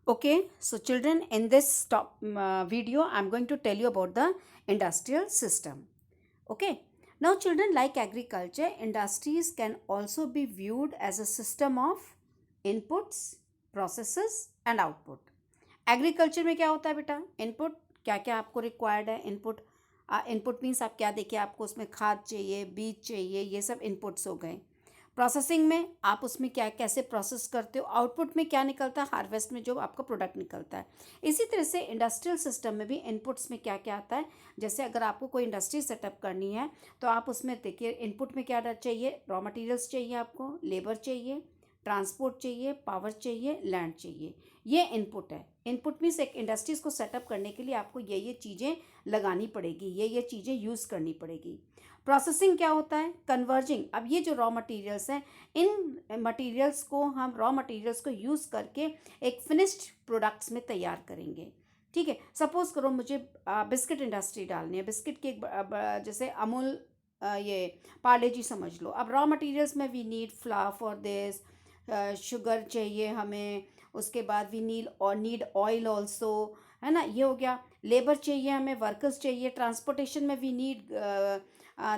Okay, so children, in this video, I'm going to tell you about the industrial system. Okay, now children, like agriculture, industries can also be viewed as a system of inputs, processes and output. Agriculture में क्या होता है बेटा? Input, क्या क्या आपको required है? Input means आप क्या देखिए, आपको उसमें खाद चाहिए, बीज चाहिए, ये सब इनपुट्स हो गए। प्रोसेसिंग में आप उसमें क्या कैसे प्रोसेस करते हो, आउटपुट में क्या निकलता है, हार्वेस्ट में जो आपका प्रोडक्ट निकलता है। इसी तरह से इंडस्ट्रियल सिस्टम में भी इनपुट्स में क्या क्या आता है। जैसे अगर आपको कोई इंडस्ट्री सेटअप करनी है तो आप उसमें देखिए इनपुट में क्या चाहिए, रॉ मटेरियल्स चाहिए, आपको लेबर चाहिए, ट्रांसपोर्ट चाहिए, पावर चाहिए, लैंड चाहिए। ये इनपुट है। इनपुट मीन्स एक इंडस्ट्रीज को सेटअप करने के लिए आपको ये चीज़ें लगानी पड़ेगी, ये चीज़ें यूज़ करनी पड़ेगी। प्रोसेसिंग क्या होता है? कन्वर्जिंग। अब ये जो रॉ मटेरियल्स हैं, इन मटेरियल्स को हम रॉ मटेरियल्स को यूज़ करके एक फिनिश्ड प्रोडक्ट्स में तैयार करेंगे। ठीक है, सपोज करो मुझे बिस्किट इंडस्ट्री डालनी है, बिस्किट की जैसे अमूल, ये पार्ले जी समझ लो। अब रॉ मटेरियल्स में we need flour for this, sugar चाहिए हमें, उसके बाद वी नीड ऑयल ऑल्सो, है ना, ये हो गया। लेबर चाहिए हमें, वर्कर्स चाहिए, ट्रांसपोर्टेशन में we need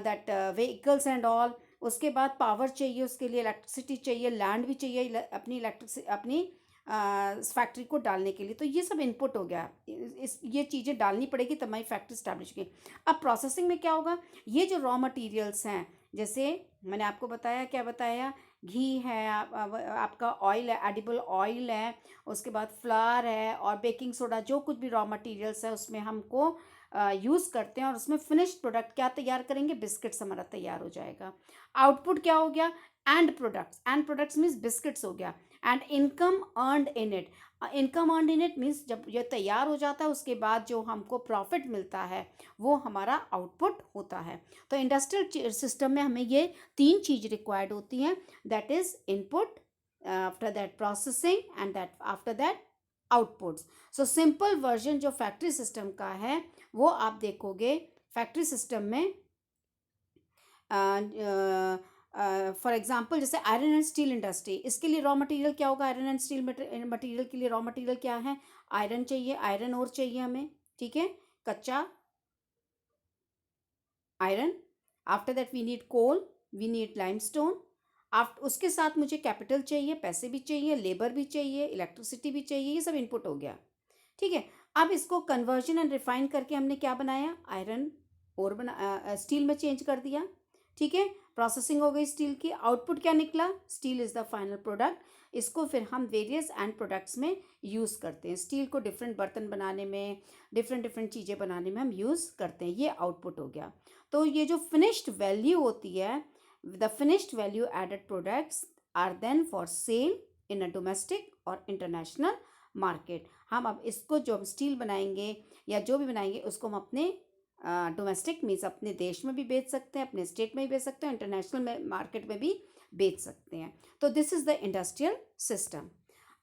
that vehicles and all. उसके बाद पावर चाहिए, उसके लिए इलेक्ट्रिसिटी चाहिए, लैंड भी चाहिए अपनी इलेक्ट्रिसिटी अपनी फैक्ट्री को डालने के लिए। तो ये सब इनपुट हो गया। ये चीज़ें डालनी पड़ेगी तब हमारी फैक्ट्री स्टैब्लिश होगी। अब प्रोसेसिंग में क्या होगा? ये जो रॉ मटेरियल्स हैं, जैसे मैंने आपको बताया, क्या बताया, घी है, आपका ऑयल है, एडिबल ऑयल है, उसके बाद फ्लावर है और बेकिंग सोडा, जो कुछ भी रॉ मटेरियल्स है उसमें हमको यूज़ करते हैं और उसमें फिनिश्ड प्रोडक्ट क्या तैयार करेंगे? बिस्किट्स हमारा तैयार हो जाएगा। आउटपुट क्या हो गया? एंड प्रोडक्ट्स मीन्स बिस्किट्स हो गया। And income earned in it. Income earned in it means जब ये तैयार हो जाता है उसके बाद जो हमको प्रॉफिट मिलता है वो हमारा आउटपुट होता है। तो इंडस्ट्रियल सिस्टम में हमें ये तीन चीज़ रिक्वायर्ड होती हैं, that is input, after that processing and that after that outputs. So simple version जो फैक्ट्री सिस्टम का है वो आप देखोगे फैक्ट्री सिस्टम में। फॉर एग्जांपल जैसे आयरन एंड स्टील इंडस्ट्री, इसके लिए रॉ मटेरियल क्या होगा? आयरन एंड स्टील मटेरियल के लिए रॉ मटेरियल क्या है? आयरन चाहिए, आयरन ओर चाहिए हमें, ठीक है, कच्चा iron. After that we need coal, we need limestone. After उसके साथ मुझे कैपिटल चाहिए, पैसे भी चाहिए, लेबर भी चाहिए, इलेक्ट्रिसिटी भी चाहिए, ये सब इनपुट हो गया। ठीक है, अब इसको कन्वर्जन एंड रिफाइन करके हमने क्या बनाया? आयरन और स्टील में चेंज कर दिया। ठीक है, प्रोसेसिंग हो गई स्टील की, आउटपुट क्या निकला? Steel is the final product. इसको फिर हम वेरियस एंड प्रोडक्ट्स में यूज़ करते हैं। स्टील को डिफरेंट बर्तन बनाने में, डिफरेंट डिफरेंट चीज़ें बनाने में हम यूज़ करते हैं। ये आउटपुट हो गया। तो ये जो फिनिश्ड वैल्यू होती है, the finished value added products are then for sale in a domestic और इंटरनेशनल मार्केट। हम अब इसको जो हम स्टील बनाएंगे या जो भी बनाएंगे उसको हम अपने डोमेस्टिक मीन्स अपने देश में भी बेच सकते हैं, अपने स्टेट में भी बेच सकते हैं, इंटरनेशनल में मार्केट में भी बेच सकते हैं। तो this is the industrial system.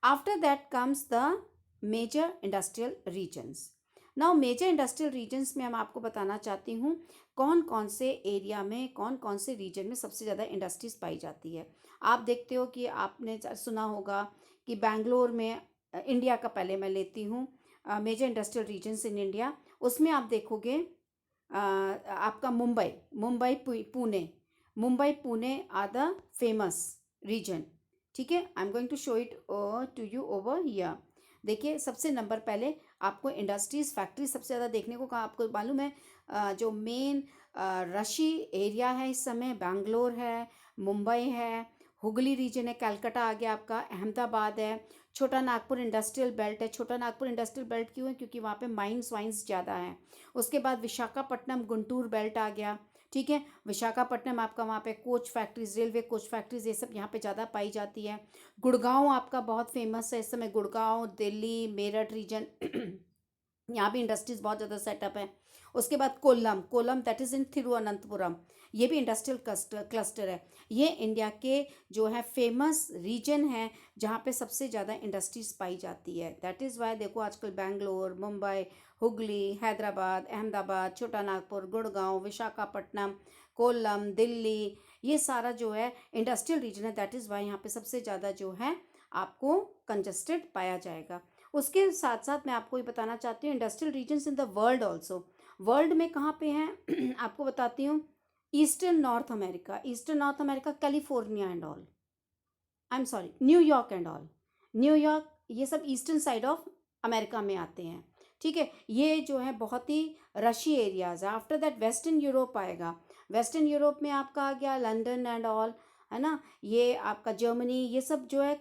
After that comes the major industrial regions. Now major industrial regions में हम आपको बताना चाहती हूँ कौन कौन से एरिया में, कौन कौन से रीजन में सबसे ज़्यादा इंडस्ट्रीज पाई जाती है। आप देखते हो कि आपने सुना होगा कि बैंगलोर में, इंडिया का पहले मैं लेती हूँ major industrial regions in India, उसमें आप देखोगे आपका Pune, Mumbai Pune are the famous region. ठीक है, I am going to show it to you over here. देखिए सबसे नंबर पहले आपको इंडस्ट्रीज फैक्ट्री सबसे ज़्यादा देखने को कहाँ आपको मालूम है? जो मेन रशी एरिया है इस समय बैंगलोर है, मुंबई है, हुगली रीजन है, कलकत्ता आ गया आपका, अहमदाबाद है, छोटा नागपुर इंडस्ट्रियल बेल्ट है। छोटा नागपुर इंडस्ट्रियल बेल्ट क्यों है? क्योंकि वहाँ पे माइंस वाइंस ज़्यादा हैं। उसके बाद विशाखापट्टनम गुंटूर बेल्ट आ गया। ठीक है, विशाखापट्टनम आपका वहाँ पे coach factories, railway coach factories, ये सब यहाँ पे ज़्यादा पाई जाती है। गुड़गांव आपका बहुत फेमस है इस समय, गुड़गांव, दिल्ली, मेरठ रीजन यहाँ भी इंडस्ट्रीज बहुत ज़्यादा सेटअप है। उसके बाद Kollam that is in Thiruvananthapuram, ये भी इंडस्ट्रियल क्लस्टर है। ये इंडिया के जो है फेमस रीजन है जहाँ पे सबसे ज़्यादा इंडस्ट्रीज पाई जाती है। दैट इज़ वाई देखो आजकल बैंगलोर, मुंबई, हुगली, हैदराबाद, अहमदाबाद, छोटा नागपुर, गुड़गांव, विशाखापट्टनम, कोल्लम, दिल्ली, ये सारा जो है इंडस्ट्रियल रीजन है। दैट इज़ वाई यहाँ पे सबसे ज़्यादा जो है आपको कंजस्टेड पाया जाएगा। उसके साथ साथ मैं आपको ये बताना चाहती हूँ industrial regions in the world also. World में कहाँ पे हैं आपको बताती हूँ। Eastern North America California and all, I am sorry, New York and all, New York, ये सब ईस्टर्न साइड ऑफ अमेरिका में आते हैं। ठीक है, ये जो है बहुत ही रशी एरियाज है। आफ्टर दैट वेस्टर्न यूरोप आएगा। वेस्टर्न यूरोप में आपका आ गया लंदन एंड ऑल, है ना, ये आपका जर्मनी, ये सब जो है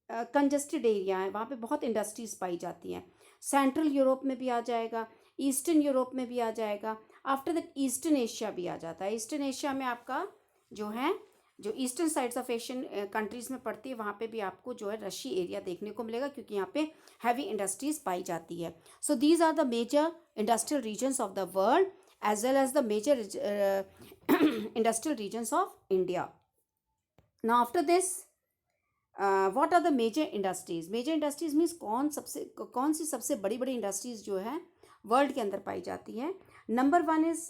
कंजस्टेड एरिया है, वहाँ पे बहुत इंडस्ट्रीज पाई जाती हैं। सेंट्रल यूरोप में भी आ जाएगा, ईस्टर्न यूरोप में भी आ जाएगा। आफ्टर दैट ईस्टर्न एशिया भी आ जाता है। ईस्टर्न एशिया में आपका जो है, जो eastern sides of Asian countries में पड़ती है, वहाँ पे भी आपको जो है रशी एरिया देखने को मिलेगा, क्योंकि यहाँ पे हैवी इंडस्ट्रीज पाई जाती है। So these are the major industrial regions of the world as well as the major industrial regions of India. Now after this what are the major industries? Major industries means कौन सी सबसे बड़ी बड़ी industries जो है world के अंदर पाई जाती है। Number one is,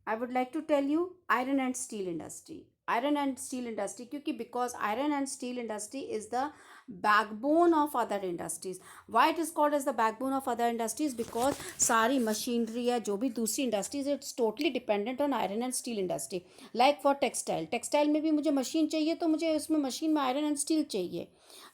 I would like to tell you, iron and steel industry. Iron and steel industry, क्योंकि because iron and steel industry is the backbone of other industries. Why it is called as the backbone of other industries? Because सारी machinery है, जो भी दूसरी industries है, it's totally dependent on iron and steel industry. Like for textile में भी मुझे machine चाहिए, तो मुझे उसमें मशीन में आयरन एंड स्टील चाहिए।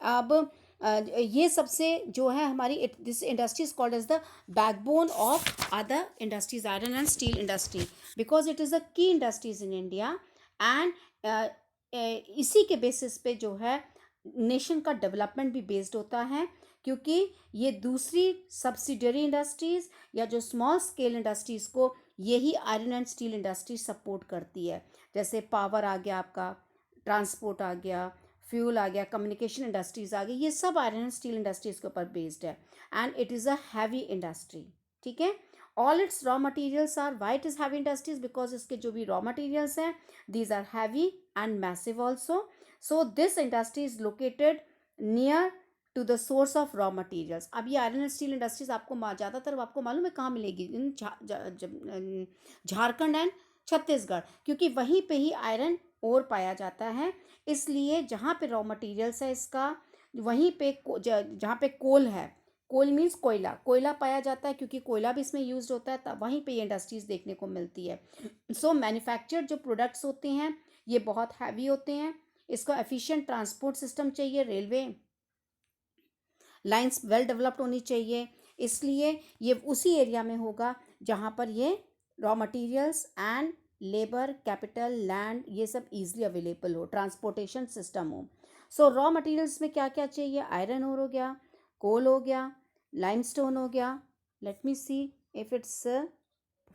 अब ये सबसे जो है हमारी, this industry is called as the backbone of other industries, iron and steel industry, because it is the key industries in India. And इसी के बेसिस पे जो है नेशन का डेवलपमेंट भी बेस्ड होता है, क्योंकि ये दूसरी सब्सिडियरी इंडस्ट्रीज या जो स्मॉल स्केल इंडस्ट्रीज को यही iron and steel industry support करती है। जैसे पावर आ गया आपका, ट्रांसपोर्ट आ गया, फ्यूल आ गया, कम्युनिकेशन इंडस्ट्रीज आ गई, ये सब आयरन एंड स्टील इंडस्ट्रीज के ऊपर बेस्ड है। And it is a heavy industry. ठीक है, all its raw materials are, why it is heavy industries? Because इसके जो भी रॉ मटेरियल्स हैं, these are heavy and massive also. So this industry is located near to the source of raw materials. अब ये iron and steel industries आपको ज़्यादातर आपको मालूम है कहाँ मिलेगी? इन झारखंड एंड छत्तीसगढ़, क्योंकि वहीं पे ही आयरन ओर पाया जाता है। इसलिए जहाँ पे रॉ मटेरियल्स है इसका, वहीं पे जहाँ पे कोल है, कोल मीन्स कोयला, कोयला पाया जाता है, क्योंकि कोयला भी इसमें यूज होता है, तब वहीं पे ये इंडस्ट्रीज देखने को मिलती है। सो मैन्युफैक्चर्ड जो प्रोडक्ट्स होते हैं ये बहुत हैवी होते हैं। इसको एफिशिएंट ट्रांसपोर्ट सिस्टम चाहिए, रेलवे लाइंस वेल डेवलप्ड होनी चाहिए। इसलिए ये उसी एरिया में होगा जहाँ पर ये raw materials and labour, capital, land, ये सब इजीली अवेलेबल हो, ट्रांसपोर्टेशन सिस्टम हो। सो रॉ मटेरियल्स में क्या क्या चाहिए? आयरन ओर हो गया, कोल हो गया, लाइमस्टोन हो गया। Let me see if it's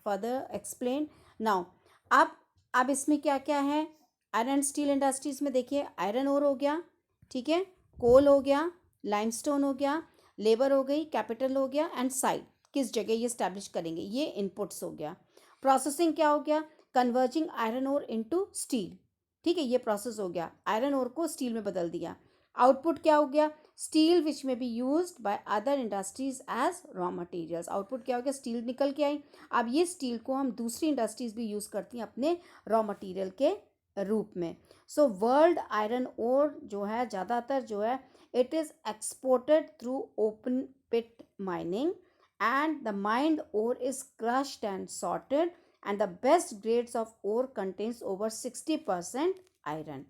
further explain now. अब इसमें क्या क्या है? आयरन स्टील इंडस्ट्रीज में देखिए, आयरन ओर हो गया, ठीक है, कोल हो गया, लाइमस्टोन हो गया, लेबर हो गई, कैपिटल हो गया, एंड साइट किस जगह ये स्टैब्लिश करेंगे, ये इनपुट्स हो गया। प्रोसेसिंग क्या हो गया? Converting iron ore into steel. ठीक है, ये प्रोसेस हो गया, आयरन ओर को स्टील में बदल दिया। आउटपुट क्या हो गया? Steel which may be used by other industries as raw materials. Output क्या हो गया? स्टील निकल के आई। अब ये स्टील को हम दूसरी इंडस्ट्रीज भी यूज करती हैं अपने रॉ मटेरियल के रूप में। सो वर्ल्ड आयरन ओर जो है ज़्यादातर जो है it is exported through open pit mining, and the mined ore is crushed and sorted, and the best grades of ore contains over 60% iron.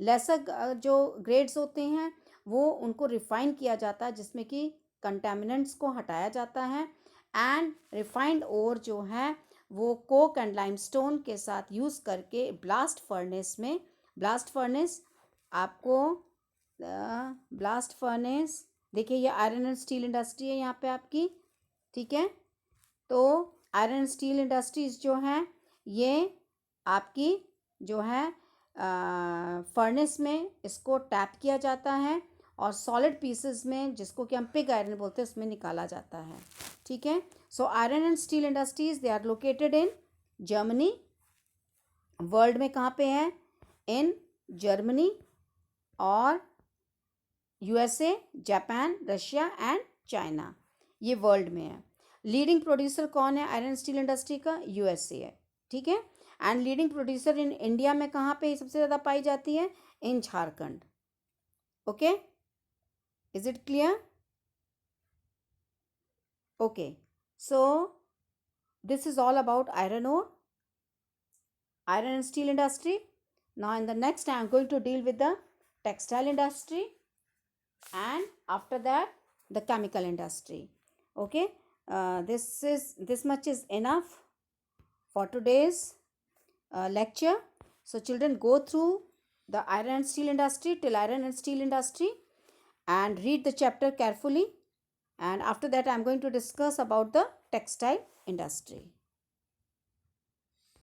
lesser जो grades होते हैं वो उनको refine किया जाता है, जिसमें कि contaminants को हटाया जाता है। and refined ore जो है वो कोक एंड लाइमस्टोन के साथ यूज़ करके ब्लास्ट फर्नेस में, ब्लास्ट फर्नेस आपको ब्लास्ट फर्नेस देखिए, ये आयरन एंड स्टील इंडस्ट्री है यहाँ पे आपकी। ठीक है, तो आयरन एंड स्टील इंडस्ट्रीज जो हैं ये आपकी जो है फर्नेस में इसको टैप किया जाता है, और सॉलिड पीसेस में, जिसको कि हम पिग आयरन बोलते हैं, उसमें निकाला जाता है। ठीक है, so iron and steel industries they are located in Germany. World में कहाँ पे है? इन जर्मनी और USA, Japan, Russia and China, ये वर्ल्ड में है। लीडिंग प्रोड्यूसर कौन है आयरन स्टील इंडस्ट्री का? यूएसए है। ठीक है, and leading producer in India में कहाँ पे सबसे ज़्यादा पाई जाती है? In Jharkhand. Okay, is it clear? Okay, so this is all about iron ore, iron and steel industry. Now in the next I am going to deal with the textile industry, and after that the chemical industry. Okay, this much is enough for today's lecture. So children, go through the iron and steel industry till iron and steel industry and read the chapter carefully, and after that I am going to discuss about the textile industry.